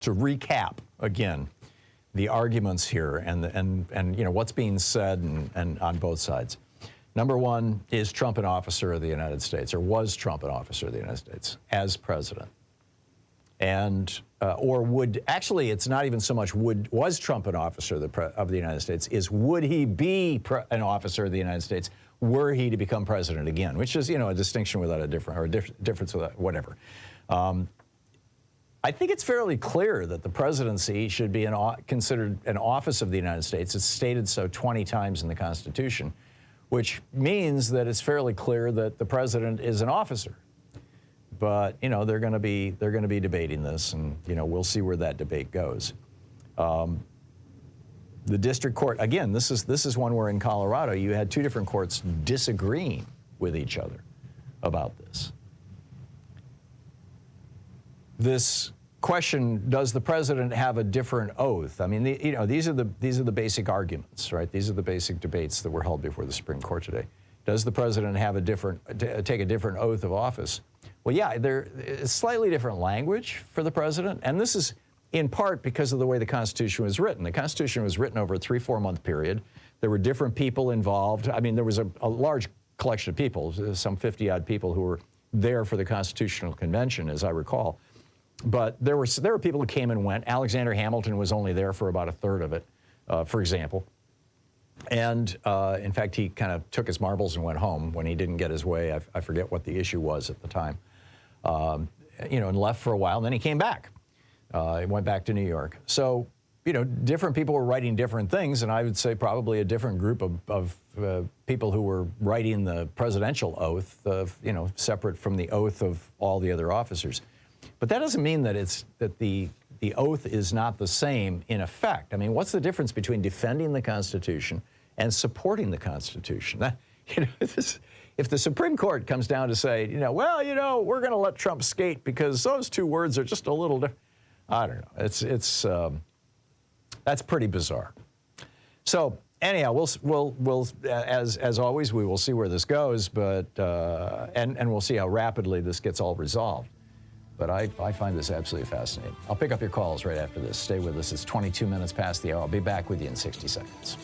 to recap again the arguments here and you know what's being said and on both sides. Number one, is Trump an officer of the United States, or was Trump an officer of the United States as president? And or would, actually, it's not even so much was Trump an officer of the United States, is would he be an officer of the United States were he to become president again, which is, you know, a distinction without a difference without whatever. I think it's fairly clear that the presidency should be considered an office of the United States. It's stated so 20 times in the Constitution, which means that it's fairly clear that the president is an officer. But you know they're going to be debating this, and you know we'll see where that debate goes. The district court, again, this is one where in Colorado you had two different courts disagreeing with each other about this. This question: does the president have a different oath? I mean, you know, these are the basic arguments, right? These are the basic debates that were held before the Supreme Court today. Does the president have take a different oath of office? Well, yeah, there is slightly different language for the president, and this is in part because of the way the Constitution was written. The Constitution was written over a 3-4 month period. There were different people involved. I mean, there was a large collection of people, some 50-odd people who were there for the Constitutional Convention, as I recall. But there were people who came and went. Alexander Hamilton was only there for about a third of it, for example. And in fact, he kind of took his marbles and went home when he didn't get his way. I forget what the issue was at the time. You know, and left for a while, and then he came back. He went back to New York. So, you know, different people were writing different things, and I would say probably a different group of people who were writing the presidential oath, you know, separate from the oath of all the other officers. But that doesn't mean that the oath is not the same in effect. I mean, what's the difference between defending the Constitution and supporting the Constitution? That, you know, if the Supreme Court comes down to say, you know, well, you know, we're going to let Trump skate because those two words are just a little different. I don't know. That's pretty bizarre. So anyhow, we'll as always, we will see where this goes, but and we'll see how rapidly this gets all resolved. But I find this absolutely fascinating. I'll pick up your calls right after this. Stay with us. It's 22 minutes past the hour. I'll be back with you in 60 seconds.